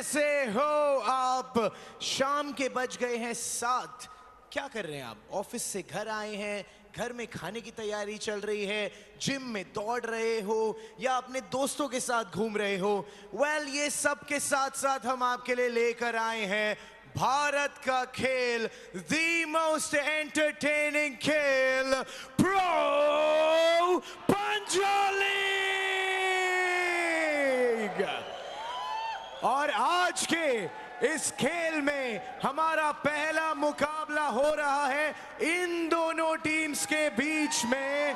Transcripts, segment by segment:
कैसे हो आप? शाम के बज गए हैं 7। क्या कर रहे हैं आप? ऑफिस से घर आए हैं, घर में खाने की तैयारी चल रही है, जिम में दौड़ रहे हो या अपने दोस्तों के साथ घूम रहे हो? वेल, ये सब के साथ साथ हम आपके लिए लेकर आए हैं भारत का खेल, द मोस्ट एंटरटेनिंग खेल, प्रो पंजा लीग। और आज के इस खेल में हमारा पहला मुकाबला हो रहा है इन दोनों टीम्स के बीच में,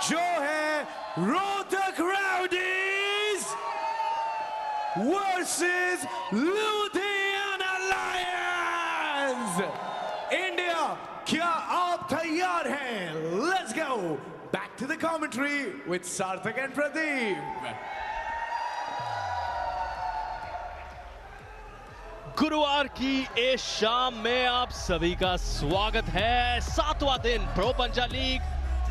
जो है Rohtak rowdies versus Ludhiana lions. India, क्या आप तैयार हैं? Let's go back to the commentary with Sarthak and Pradeep. गुरुवार की इस शाम में आप सभी का स्वागत है। 7वां दिन प्रो पंजा लीग,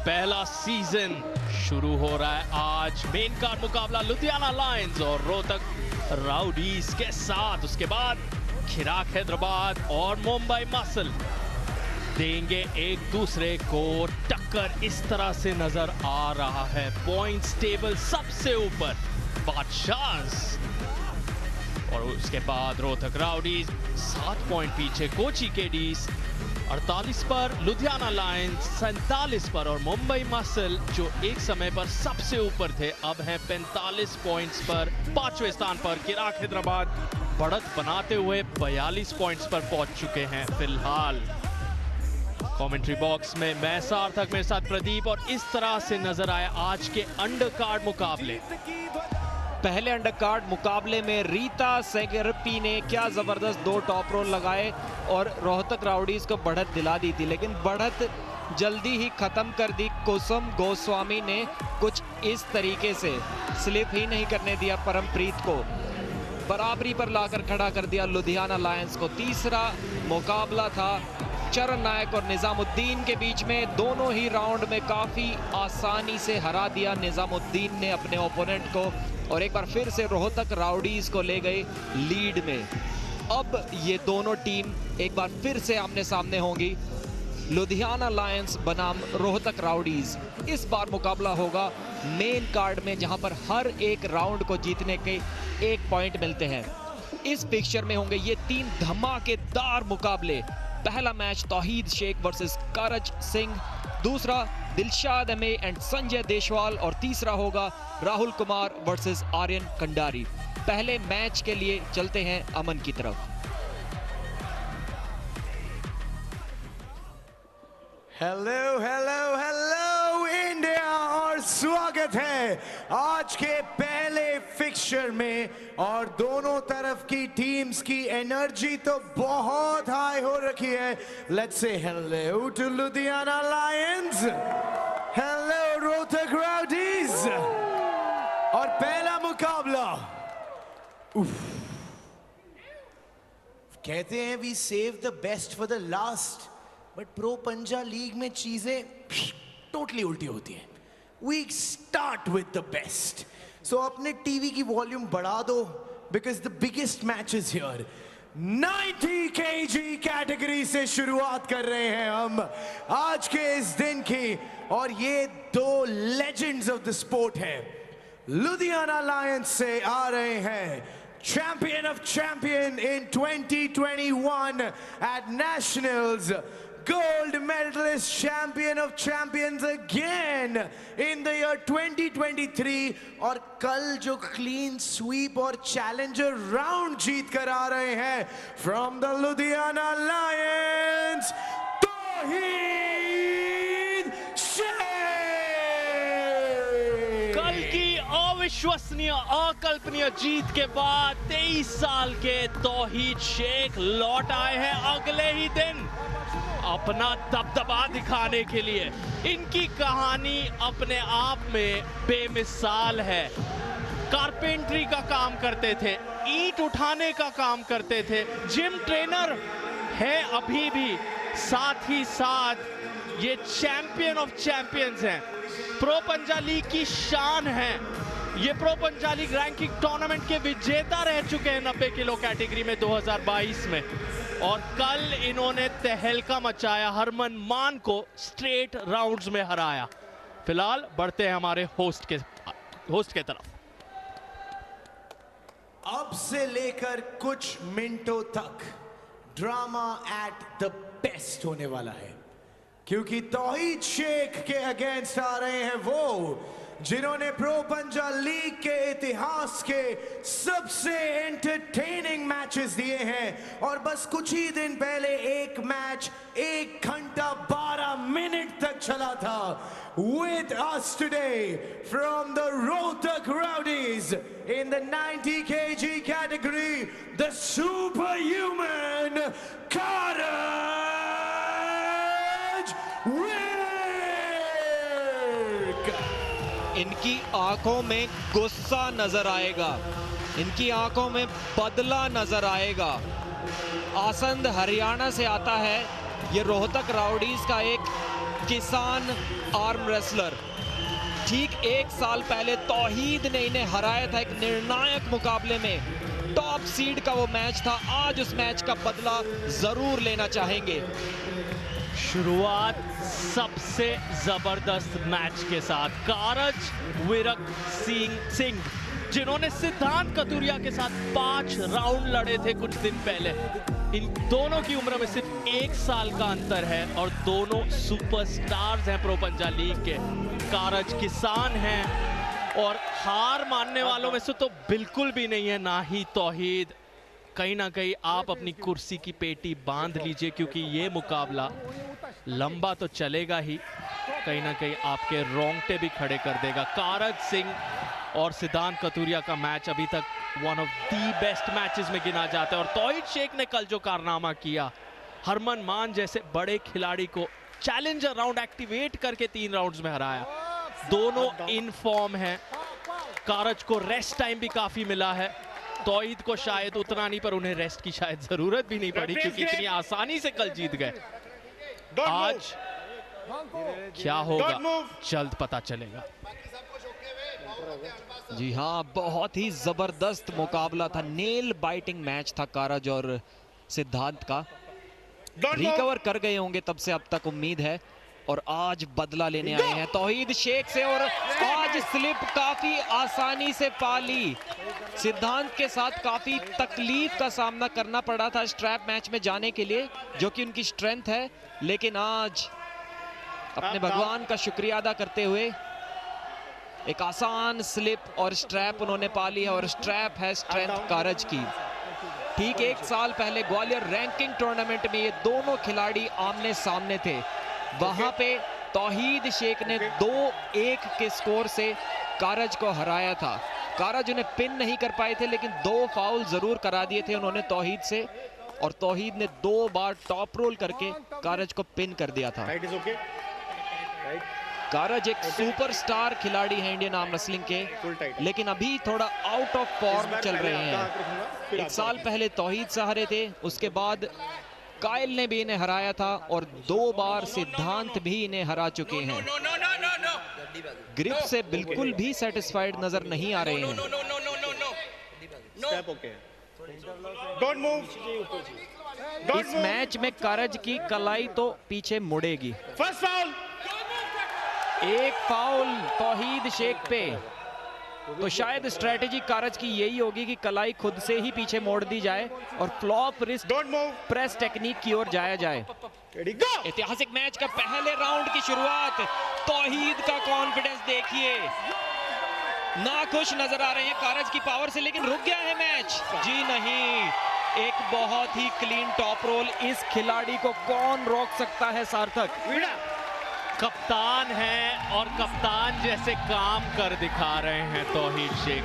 पहला सीजन शुरू हो रहा है। आज मेन कार्ड मुकाबला लुधियाना लायंस और रोहतक राउडीज के साथ। उसके बाद खिराक हैदराबाद और मुंबई मसल देंगे एक दूसरे को टक्कर। इस तरह से नजर आ रहा है। पॉइंट्स टेबल सबसे ऊपर बादशाह और उसके बाद रोहतक राउडीज 7 पॉइंट पीछे, कोची केडीज 48 पर, लुधियाना लायंस 47 पर और मुंबई मसल जो एक समय पर सबसे ऊपर थे अब हैं 45 पॉइंट्स पर। 5वें स्थान पर खिराक हैदराबाद बढ़त बनाते हुए 42 पॉइंट्स पर पहुंच चुके हैं फिलहाल। कमेंट्री बॉक्स में मैं सार्थक, मेरे साथ प्रदीप, और इस तरह से नजर आया आज के अंडर कार्ड मुकाबले। पहले अंडर कार्ड मुकाबले में रीता सेगरपी ने क्या जबरदस्त 2 टॉप रोल लगाए और रोहतक राउडीज को बढ़त दिला दी थी, लेकिन बढ़त जल्दी ही खत्म कर दी। कुसुम गोस्वामी ने कुछ इस तरीके से स्लिप ही नहीं करने दिया परमप्रीत को, बराबरी पर लाकर खड़ा कर दिया लुधियाना लायंस को। तीसरा मुकाबला था चरण नायक और निजामुद्दीन के बीच में। दोनों ही राउंड में काफी आसानी से हरा दिया निजामुद्दीन ने अपने ओपोनेंट को और एक बार फिर से रोहतक राउडीज को ले गए लीड में। अब ये दोनों टीम एक बार फिर से आमने सामने होंगी, लुधियाना लायंस बनाम रोहतक राउडीज। इस बार मुकाबला होगा मेन कार्ड में, जहां पर हर एक राउंड को जीतने के 1 पॉइंट मिलते हैं। इस पिक्चर में होंगे ये 3 धमाकेदार मुकाबले। पहला मैच तौहीद शेख वर्सेस करज सिंह, दूसरा दिलशाद एमए एंड संजय देशवाल और तीसरा होगा राहुल कुमार वर्सेस आर्यन कंडारी। पहले मैच के लिए चलते हैं अमन की तरफ। हेलो हेलो हेलो इंडिया, और स्वागत है आज के पहले फिक्चर में। और दोनों तरफ की टीम्स की एनर्जी तो बहुत हाई हो रखी है। Let's say hello to Ludhiana lions, hello Rohtak rowdies. और पहला मुकाबला, कहते हैं we save the best for the last, but pro Panja league में चीजें टोटली उल्टी होती हैं। We start with the best. So अपने टीवी की वॉल्यूम बढ़ा दो, because the biggest match is here. 90 kg category से शुरुआत कर रहे हैं हम आज के इस दिन की, और ये 2 लेजेंड्स ऑफ द स्पोर्ट हैं। लुधियाना लायंस से आ रहे हैं champion of champion in 2021 at Nationals, gold medalist, champion of champions again in the year 2023, और कल जो क्लीन स्वीप और चैलेंजर राउंड जीत कर आ रहे हैं फ्रॉम द लुधियाना लायंस, तौहीद शेख। कल की अविश्वसनीय, अकल्पनीय जीत के बाद 23 साल के तौहीद शेख लौट आए हैं अगले ही दिन अपना दबदबा दिखाने के लिए। इनकी कहानी अपने आप में बेमिसाल है। कारपेंटरी का काम करते थे, ईंट उठाने का काम करते थे, जिम ट्रेनर है अभी भी, साथ ही साथ ये चैंपियन ऑफ चैंपियंस हैं, प्रो पंजा लीग की शान है। ये प्रो पंजाली रैंकिंग टूर्नामेंट के विजेता रह चुके हैं 90 किलो कैटेगरी में 2022 में, और कल इन्होंने तहलका मचाया, हरमन मान को स्ट्रेट राउंड्स में हराया। फिलहाल बढ़ते हैं हमारे होस्ट के तरफ। अब से लेकर कुछ मिनटों तक ड्रामा एट द बेस्ट होने वाला है, क्योंकि तौहीद शेख के अगेंस्ट आ रहे हैं वो जिन्होंने प्रो पंजा लीग के इतिहास के सबसे एंटरटेनिंग मैचेस दिए हैं, और बस कुछ ही दिन पहले एक मैच 1 घंटा 12 मिनट तक चला था। With us today from the Rohtak Rowdies in the 90 kg category, the superhuman Karaj Wirk. इनकी आंखों में गुस्सा नजर आएगा, इनकी आंखों में बदला नजर आएगा। आसंद हरियाणा से आता है ये रोहतक राउडीज का एक किसान आर्म रेसलर। ठीक 1 साल पहले तौहीद ने इन्हें हराया था एक निर्णायक मुकाबले में, टॉप सीड का वो मैच था। आज उस मैच का बदला जरूर लेना चाहेंगे। शुरुआत सबसे जबरदस्त मैच के साथ, कारज विरक सिंह जिन्होंने सिद्धांत कतुरिया के साथ 5 राउंड लड़े थे कुछ दिन पहले। इन दोनों की उम्र में सिर्फ 1 साल का अंतर है और दोनों सुपरस्टार्स हैं प्रो पंजा लीग के। कारज किसान हैं और हार मानने वालों में से तो बिल्कुल भी नहीं है, ना ही तौहीद। कहीं ना कहीं आप अपनी कुर्सी की पेटी बांध लीजिए, क्योंकि ये मुकाबला लंबा तो चलेगा ही, कहीं ना कहीं आपके रोंगटे भी खड़े कर देगा। कारज सिंह और सिद्धांत कतुरिया का मैच अभी तक one of the best matches में गिना जाता है, और तौहीद शेख ने कल जो कारनामा किया, हरमन मान जैसे बड़े खिलाड़ी को चैलेंजर राउंड एक्टिवेट करके 3 राउंड्स में हराया। दोनों इन फॉर्म हैं। कारज को रेस्ट टाइम भी काफी मिला है, तौहीद को शायद उतना नहीं, पर उन्हें रेस्ट की शायद जरूरत भी नहीं पड़ी, क्योंकि इतनी आसानी से कल जीत गए। आज क्या होगा जल्द पता चलेगा। जी हाँ, बहुत ही जबरदस्त मुकाबला था, नेल बाइटिंग मैच था कारज और सिद्धांत का। रिकवर कर गए होंगे तब से अब तक उम्मीद है, और आज बदला लेने आए हैं तौहीद शेख से, और आज स्लिप काफी आसानी से पा ली। सिद्धांत के साथ काफी तकलीफ का सामना करना पड़ा था स्ट्रैप मैच में जाने के लिए, जो कि उनकी स्ट्रेंथ है, लेकिन आज अपने भगवान का शुक्रिया अदा करते हुए एक आसान स्लिप और स्ट्रैप उन्होंने पा ली है, और स्ट्रैप है स्ट्रेंथ कारज की। ठीक 1 साल पहले ग्वालियर रैंकिंग टूर्नामेंट में ये दोनों खिलाड़ी आमने सामने थे। वहां पे तौहीद शेख ने 2-1 के स्कोर से कारज को हराया था। कारज उन्हें पिन नहीं कर पाए थे, लेकिन 2 फाउल जरूर करा दिए थे उन्होंने तौहीद से, और तौहीद ने 2 बार टॉप रोल करके कारज को पिन कर दिया था। कारज एक सुपरस्टार खिलाड़ी है इंडियन आर्म रेसलिंग के, लेकिन अभी थोड़ा आउट ऑफ फॉर्म चल रहे हैं। 1 साल पहले तौहीद से हारे थे, उसके बाद कायल ने भी इन्हें हराया था, और 2 बार सिद्धांत भी इन्हें हरा चुके हैं। ग्रिप से बिल्कुल भी सेटिस्फाइड नजर नहीं आ रहे हैं। इस मैच में कारज की कलाई तो पीछे मुड़ेगी। एक फाउल तौहीद शेख पे, तो शायद स्ट्रेटेजी कारज की यही होगी कि कलाई खुद से ही पीछे मोड़ दी जाए और फ्लॉप रिस्ट प्रेस टेक्निक की ओर जाया जाए। ऐतिहासिक मैच का पहले राउंड की शुरुआत, तौहीद का कॉन्फिडेंस देखिए, नाखुश नजर आ रहे हैं कारज की पावर से, लेकिन रुक गया है मैच। जी नहीं, एक बहुत ही क्लीन टॉप रोल, इस खिलाड़ी को कौन रोक सकता है सार्थक। कप्तान हैं और कप्तान जैसे काम कर दिखा रहे हैं तौहीद शेख,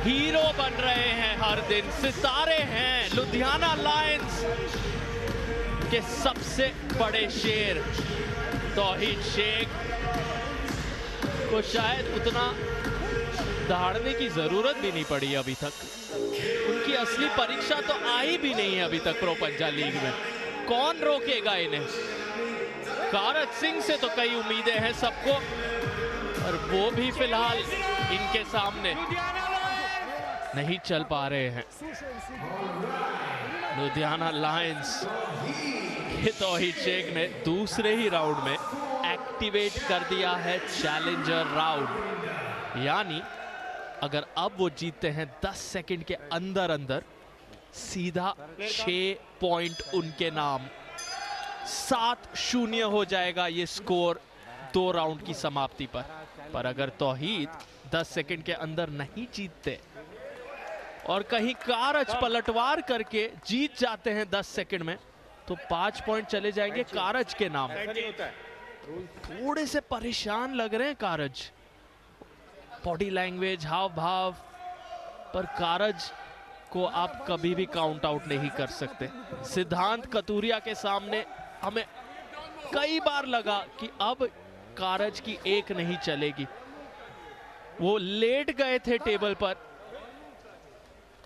हीरो बन रहे हैं हर दिन, सितारे हैं लुधियाना लायंस के सबसे बड़े शेर। तौहीद शेख को शायद उतना दहाड़ने की जरूरत भी नहीं पड़ी अभी तक, उनकी असली परीक्षा तो आई भी नहीं है अभी तक प्रो पंजा लीग में। कौन रोकेगा इन्हें? कारज सिंह से तो कई उम्मीदें हैं सबको, और वो भी फिलहाल इनके सामने नहीं चल पा रहे हैं। लुधियाना लायंस के तौहीद शेख ने दूसरे ही राउंड में एक्टिवेट कर दिया है चैलेंजर राउंड, यानी अगर अब वो जीतते हैं 10 सेकंड के अंदर अंदर, सीधा 6 पॉइंट उनके नाम, 7-0 हो जाएगा ये स्कोर 2 राउंड की समाप्ति पर अगर तौहीद 10 सेकंड के अंदर नहीं जीतते और कहीं कारज पलटवार करके जीत जाते हैं 10 सेकंड में, तो 5 पॉइंट चले जाएंगे कारज के नाम। थोड़े से परेशान लग रहे हैं कारज, बॉडी लैंग्वेज, हाव भाव, पर कारज को आप कभी भी काउंट आउट नहीं कर सकते। सिद्धांत कतूरिया के सामने हमें कई बार लगा कि अब कारज की एक नहीं चलेगी। वो लेट गए थे टेबल पर,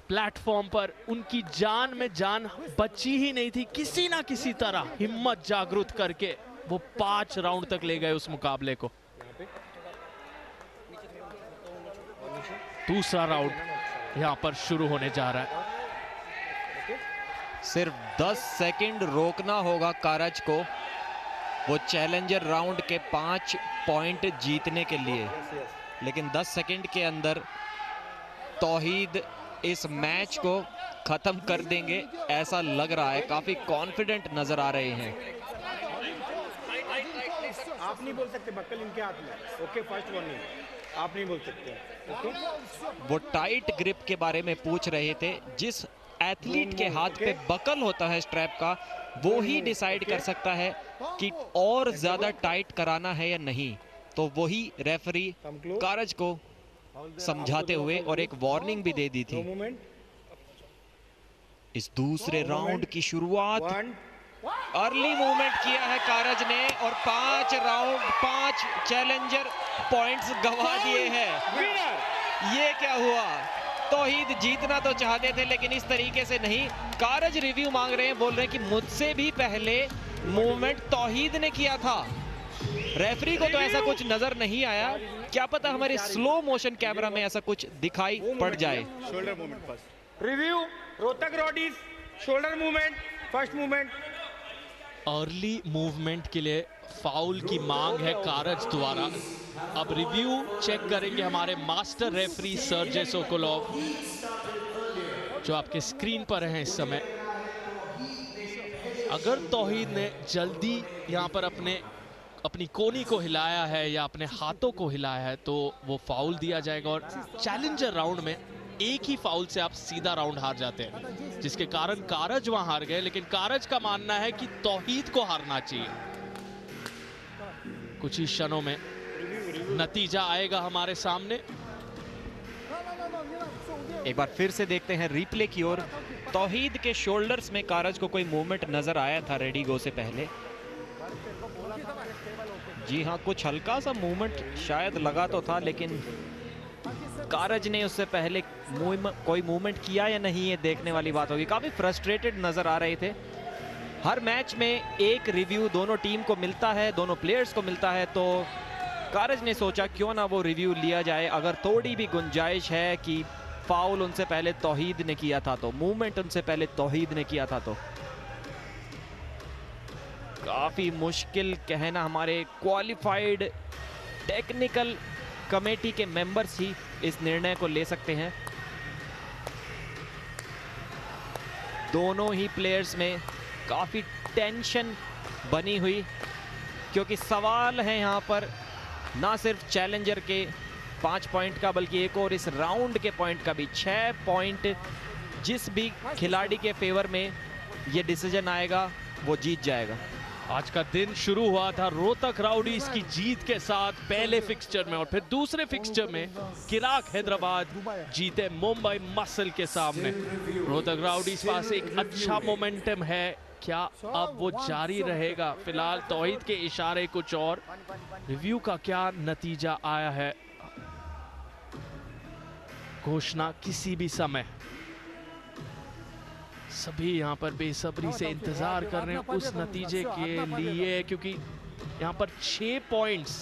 प्लेटफॉर्म पर, उनकी जान में जान बची ही नहीं थी। किसी ना किसी तरह हिम्मत जागृत करके वो 5 राउंड तक ले गए उस मुकाबले को। दूसरा राउंड यहां पर शुरू होने जा रहा है। सिर्फ 10 सेकंड रोकना होगा कारज को वो चैलेंजर राउंड के 5 पॉइंट जीतने के लिए, लेकिन 10 सेकंड के अंदर तौहीद इस मैच को खत्म कर देंगे ऐसा लग रहा है। काफी कॉन्फिडेंट नजर आ रहे हैं। आप नहीं बोल सकते, बक्कल इनके हाथ में। ओके, फर्स्ट वार्निंग, आप नहीं बोल सकते। ओके, वो टाइट ग्रिप के बारे में पूछ रहे थे। जिस एथलीट के हाथ पे बकल होता है स्ट्रैप का, वो ही डिसाइड कर सकता है कि और ज्यादा टाइट कराना है या नहीं। तो वही रेफरी कारज को समझाते हुए और एक वार्निंग भी दे दी थी। इस दूसरे राउंड की शुरुआत अर्ली मूवमेंट किया है कारज ने और 5 चैलेंजर पॉइंट्स गंवा दिए हैं। ये क्या हुआ? तौहीद जीतना तो चाहते थे लेकिन इस तरीके से नहीं। कारज रिव्यू मांग रहे हैं, बोल रहे हैं कि मुझसे भी पहले मूवमेंट तौहीद ने किया था। रेफरी को तो ऐसा कुछ नजर नहीं आया, क्या पता हमारे स्लो मोशन कैमरा में ऐसा कुछ दिखाई पड़ जाए। Shoulder movement first review, Rohtak rowdies shoulder movement, first movement. Early movement के लिए फाउल की मांग है कारज द्वारा। अब रिव्यू चेक करेंगे हमारे मास्टर रेफरी सर्जे सोकोलोव, जो आपके स्क्रीन पर हैं इस समय। अगर तौहीद ने जल्दी यहां पर अपनी कोनी को हिलाया है या अपने हाथों को हिलाया है तो वो फाउल दिया जाएगा और चैलेंजर राउंड में एक ही फाउल से आप सीधा राउंड हार जाते हैं, जिसके कारण कारज वहां हार गए। लेकिन कारज का मानना है कि तौहीद को हारना चाहिए। कुछ ही क्षणों में नतीजा आएगा हमारे सामने। एक बार फिर से देखते हैं रिप्ले की ओर। तौहीद के शोल्डर्स में कारज को कोई मूवमेंट नजर आया था रेडी गो से पहले। जी हाँ, कुछ हल्का सा मूवमेंट शायद लगा तो था, लेकिन कारज ने उससे पहले कोई मूवमेंट किया या नहीं, ये देखने वाली बात होगी। काफी फ्रस्ट्रेटेड नजर आ रहे थे। हर मैच में एक रिव्यू दोनों टीम को मिलता है, दोनों प्लेयर्स को मिलता है, तो कारज ने सोचा क्यों ना वो रिव्यू लिया जाए। अगर थोड़ी भी गुंजाइश है कि फाउल उनसे पहले तौहीद ने किया था, तो मूवमेंट उनसे पहले तौहीद ने किया था, तो काफी मुश्किल कहना। हमारे क्वालिफाइड टेक्निकल कमेटी के मेंबर्स ही इस निर्णय को ले सकते हैं। दोनों ही प्लेयर्स में काफी टेंशन बनी हुई, क्योंकि सवाल है यहां पर ना सिर्फ चैलेंजर के 5 पॉइंट का, बल्कि एक और इस राउंड के पॉइंट का भी। 6 पॉइंट जिस भी खिलाड़ी के फेवर में ये डिसीजन आएगा वो जीत जाएगा। आज का दिन शुरू हुआ था रोहतक राउडीज की जीत के साथ पहले फिक्सचर में, और फिर दूसरे फिक्सचर में किराक हैदराबाद जीते मुंबई मसल के सामने। रोहतक राउडीज पास एक अच्छा मोमेंटम है, क्या अब वो जारी रहेगा? फिलहाल तौहीद के इशारे कुछ और। रिव्यू का क्या नतीजा आया है, घोषणा किसी भी समय। सभी यहाँ पर बेसब्री से इंतजार कर रहे हैं उस नतीजे के लिए, क्योंकि यहाँ पर 6 पॉइंट्स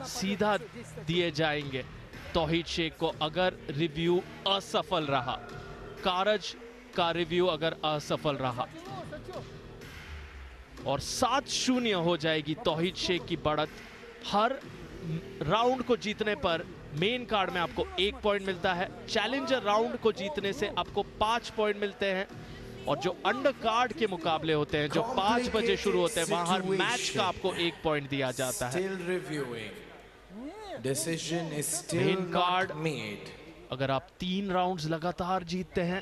सीधा दिए जाएंगे तौहीद शेख को अगर रिव्यू असफल रहा, कारज का रिव्यू अगर असफल रहा और 7-0 हो जाएगी तौहीद शेख की बढ़त। हर राउंड को जीतने पर मेन कार्ड में आपको 1 पॉइंट मिलता है, चैलेंजर राउंड को जीतने से आपको 5 पॉइंट मिलते हैं, और जो अंडर कार्ड के मुकाबले होते हैं जो 5 बजे शुरू होते हैं वहां हर मैच का आपको 1 पॉइंट दिया जाता है। मेन कार्ड अगर आप 3 राउंड्स लगातार जीतते हैं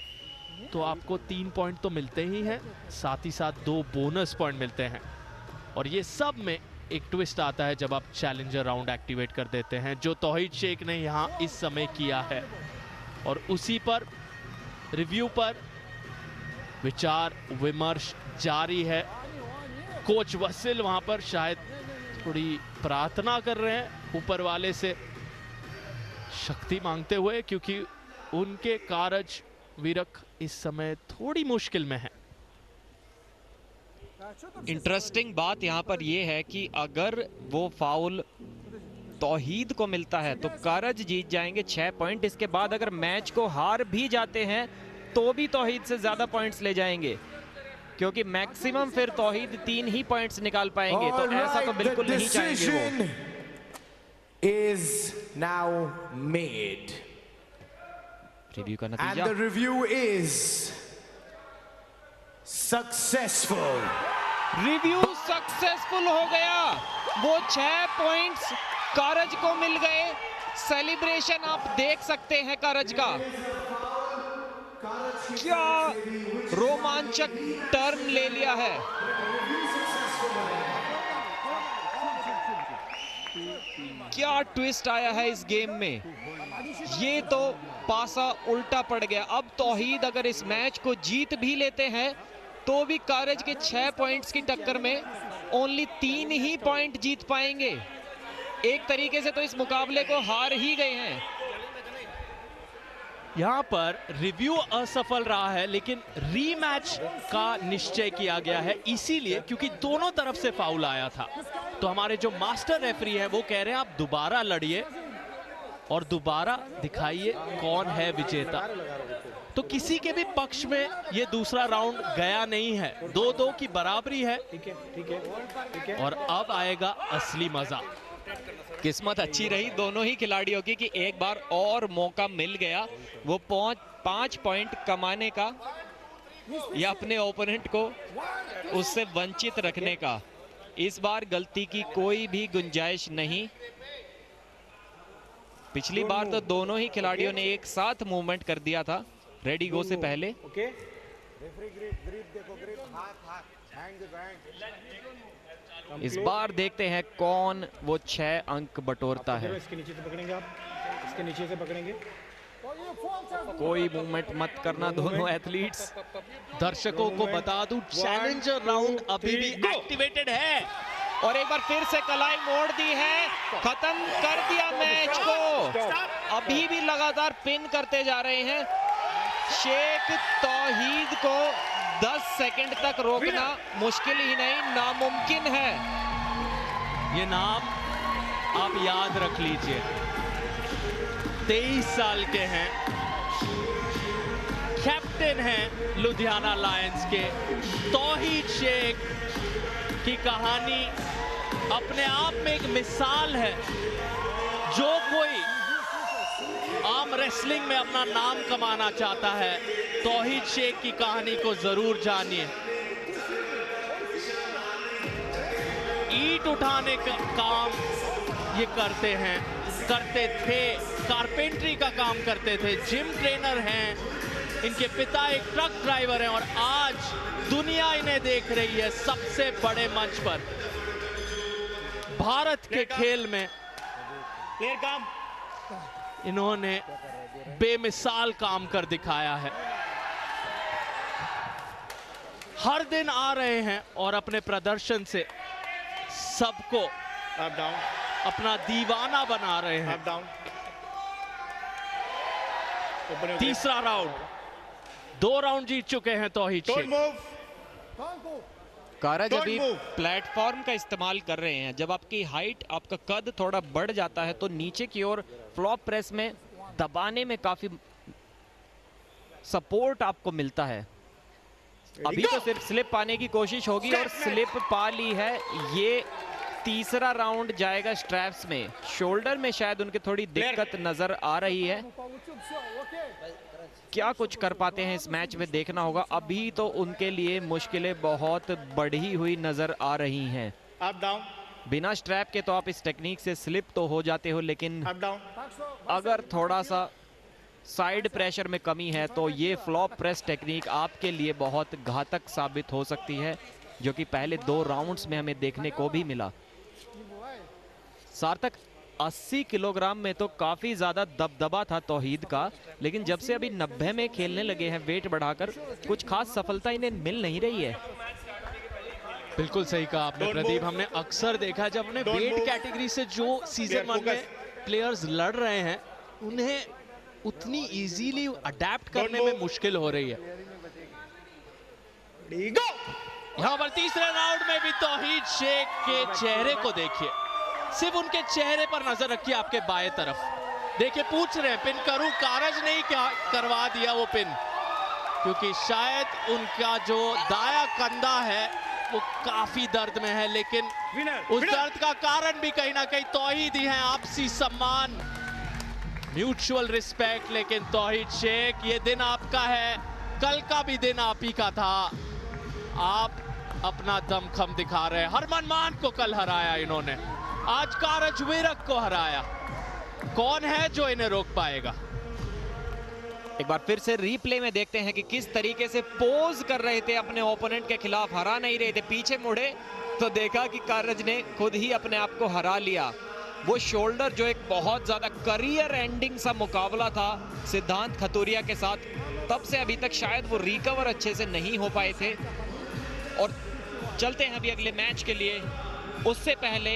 तो आपको 3 पॉइंट तो मिलते ही हैं, साथ ही साथ 2 बोनस पॉइंट मिलते हैं। और ये सब में एक ट्विस्ट आता है जब आप चैलेंजर राउंड एक्टिवेट कर देते हैं, जो तौहीद शेख ने यहां इस समय किया है। और उसी पर रिव्यू पर विचार विमर्श जारी है। कोच वसील वहां पर शायद थोड़ी प्रार्थना कर रहे हैं ऊपर वाले से, शक्ति मांगते हुए, क्योंकि उनके कारज विरक इस समय थोड़ी मुश्किल में है। इंटरेस्टिंग बात यहाँ पर यह है कि अगर वो फाउल तौहीद को मिलता है तो कारज जीत जाएंगे 6 पॉइंट। इसके बाद अगर मैच को हार भी जाते हैं तो भी तौहीद से ज्यादा पॉइंट्स ले जाएंगे, क्योंकि मैक्सिमम फिर तौहीद 3 ही पॉइंट्स निकाल पाएंगे। तो ऐसा तो बिल्कुल नहीं चाहेंगे वो। Is now made. रिव्यू का नतीजा, And the review is successful. Review successful हो गया। वो 6 पॉइंट्स कारज को मिल गए। सेलिब्रेशन आप देख सकते हैं कारज का। क्या रोमांचक टर्न ले लिया है। क्या ट्विस्ट आया है इस गेम में। ये तो पासा उल्टा पड़ गया। अब तौहीद अगर इस मैच को जीत भी लेते हैं तो भी कारज के 6 पॉइंट्स की टक्कर में ओनली 3 ही पॉइंट जीत पाएंगे। एक तरीके से तो इस मुकाबले को हार ही गए हैं। यहां पर रिव्यू असफल रहा है, लेकिन रीमैच का निश्चय किया गया है, इसीलिए क्योंकि दोनों तरफ से फाउल आया था। तो हमारे जो मास्टर रेफरी है वो कह रहे हैं आप दोबारा लड़िए और दोबारा दिखाइए कौन है विजेता। तो किसी के भी पक्ष में ये दूसरा राउंड गया नहीं है, 2-2 की बराबरी है। ठीक है। और अब आएगा असली मजा। किस्मत अच्छी रही दोनों ही खिलाड़ियों की कि एक बार और मौका मिल गया वो 5 पॉइंट कमाने का या अपने ओपोनेंट को उससे वंचित रखने का। इस बार गलती की कोई भी गुंजाइश नहीं। पिछली बार तो दोनों ही खिलाड़ियों ने एक साथ मूवमेंट कर दिया था रेडी गो से पहले। ओके। इस बार देखते हैं कौन वो 6 अंक बटोरता है। इसके नीचे से पकड़ेंगे आप, इसके नीचे से पकड़ेंगे। कोई मूवमेंट मत करना दोनों एथलीट्स। दर्शकों को बता दूं चैलेंजर राउंड अभी भी एक्टिवेटेड है और एक बार फिर से कलाई मोड़ दी है, खत्म कर दिया मैच को। अभी भी लगातार पिन करते जा रहे हैं। शेख तौहीद को 10 सेकंड तक रोकना मुश्किल ही नहीं नामुमकिन है। ये नाम आप याद रख लीजिए। 23 साल के हैं, कैप्टन हैं लुधियाना लायंस के। तौहीद शेख की कहानी अपने आप में एक मिसाल है। जो कोई आर्म रेसलिंग में अपना नाम कमाना चाहता है, तौहीद शेख की कहानी को जरूर जानिए। ईंट उठाने का काम ये करते थे, कारपेंटरी का काम करते थे, जिम ट्रेनर हैं, इनके पिता एक ट्रक ड्राइवर हैं और आज दुनिया इन्हें देख रही है सबसे बड़े मंच पर। भारत के खेल में इन्होंने बेमिसाल काम कर दिखाया है। हर दिन आ रहे हैं और अपने प्रदर्शन से सबको अपना दीवाना बना रहे हैं। तीसरा राउंड, 2 राउंड जीत चुके हैं तौहीद शेख। कारज Don't अभी move. प्लेटफॉर्म का इस्तेमाल कर रहे हैं। जब आपकी हाइट, आपका कद थोड़ा बढ़ जाता है तो नीचे की ओर फ्लॉप प्रेस में दबाने में काफी सपोर्ट आपको मिलता है। अभी तो सिर्फ स्लिप पाने की कोशिश होगी और स्लिप पा ली है। ये तीसरा राउंड जाएगा स्ट्रैप्स में। शोल्डर में शायद उनके थोड़ी दिक्कत नजर आ रही है। क्या कुछ कर पाते हैं इस मैच में देखना होगा। अभी तो उनके लिए मुश्किलें बहुत बढ़ी हुई नजर आ रही हैं। अप डाउन, बिना स्ट्रैप के तो आप इस टेक्निक से स्लिप तो हो जाते हो, लेकिन अप डाउन। अगर थोड़ा सा साइड प्रेशर में कमी है तो ये फ्लॉप प्रेस टेक्निक आपके लिए बहुत घातक साबित हो सकती है, जो कि पहले 2 राउंड्स में हमें देखने को भी मिला। सार्थक, 80 किलोग्राम में तो काफी ज्यादा दबदबा था तौहीद का, लेकिन जब से अभी 90 में खेलने लगे हैं वेट बढ़ाकर, कुछ खास सफलता इन्हें मिल नहीं रही है। बिल्कुल सही कहा आपने प्रदीप। हमने अक्सर देखा जब हमने वेट कैटेगरी से जो सीजन 1 में प्लेयर्स लड़ रहे हैं, उन्हें उतनी इजीली अडेप्ट करने में मुश्किल हो रही है। यहां पर तीसरे राउंड में भी तौहीद शेख के चेहरे को देखिए, सिर्फ उनके चेहरे पर नजर रखिए। आपके बाएं तरफ देखिए, पूछ रहे हैं पिन करूं, कारज नहीं क्या करवा दिया वो पिन, क्योंकि शायद उनका जो दाया कंधा है वो काफी दर्द में है, लेकिन उस दर्द का कारण भी कहीं ना कहीं तौहीद ही है। आपसी सम्मान, म्यूचुअल रिस्पेक्ट। लेकिन तौहीद शेख, ये दिन आपका है, कल का भी दिन आप ही का था। आप अपना दमखम दिखा रहे हैं। हरमन मान को कल हराया इन्होंने, आज कारज विरक को हराया। कौन है जो इन्हें रोक पाएगा? एक बार फिर से रीप्ले में देखते हैं कि किस तरीके से पोज कर रहे थे अपने ओपोनेंट के खिलाफ, हरा नहीं रहे थे। पीछे मुड़े तो देखा कि कारज ने खुद ही अपने आप को हरा लिया। वो शोल्डर जो एक बहुत ज्यादा करियर एंडिंग सा मुकाबला था सिद्धांत खतूरिया के साथ, तब से अभी तक शायद वो रिकवर अच्छे से नहीं हो पाए थे। और चलते हैं अभी अगले मैच के लिए। उससे पहले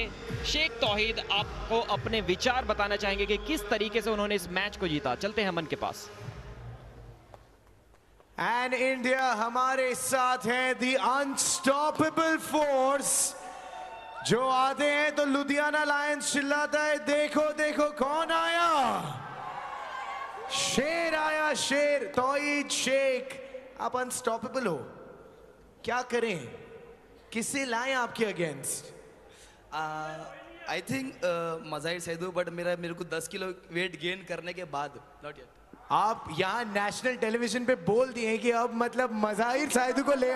शेख तौहीद आपको अपने विचार बताना चाहेंगे कि किस तरीके से उन्होंने इस मैच को जीता। चलते हैं अमन के पास। एंड इंडिया हमारे साथ है द अनस्टॉपेबल फोर्स। जो आते हैं तो लुधियाना लायंस चिल्लाता है, देखो देखो कौन आया, शेर आया शेर। तौहीद शेख, आप अनस्टॉपेबल हो, क्या करें, किसे लाएं आपके against? I think Mazahir Saidu, but मेरे को 10 किलो वेट गेन करने के बाद, नॉट येट। आप यहाँ नेशनल टेलीविजन पे बोल दिए कि अब मतलब मज़ाहिर सैदू को ले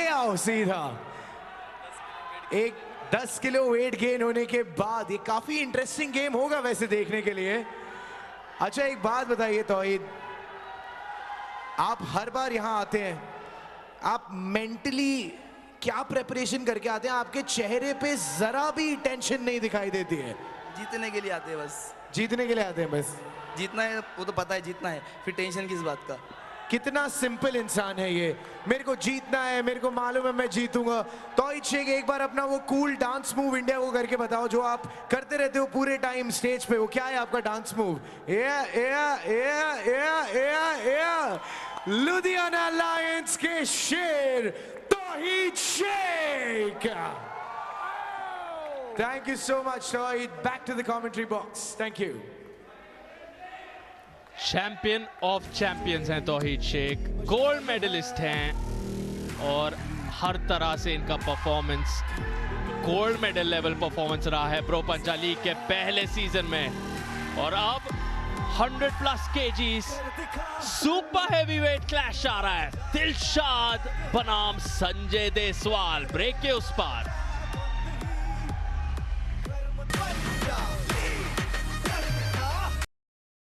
आओ सीधा। एक 10 किलो वेट गेन होने के बाद ये काफी इंटरेस्टिंग गेम होगा वैसे देखने के लिए। अच्छा एक बात बताइए तौहीद, आप हर बार यहाँ आते हैं, आप मेंटली क्या प्रेपरेशन करके आते हैं? आपके चेहरे पे जरा भी टेंशन नहीं दिखाई देती है। जीतने के लिए आते हैं बस। जीतने के लिए आते हैं बस। जीतना है वो तो पता है, जीतना है, फिर टेंशन किस बात का। कितना सिंपल इंसान है ये, मेरे को जीतना है, मेरे को मालूम है मैं जीतूंगा। तौहीद शेख, एक बार अपना वो कूल डांस मूव इंडिया को करके बताओ जो आप करते रहते हो पूरे टाइम स्टेज पे। वो क्या है आपका डांस मूव? लुधियाना लायंस के शेर Tauheed Shaikh. Thank you so much Tauheed. Back to the commentary box. Thank you. Champion of champions हैं तौहीद शेख, गोल्ड मेडलिस्ट हैं और हर तरह से इनका performance gold medal level performance रहा है प्रो पंजा लीग के पहले सीजन में। और अब 100+ केजीज सुपर हेवीवेट क्लैश आ रहा है। दिलशाद बनाम संजय देसवाल। ब्रेक के उस पार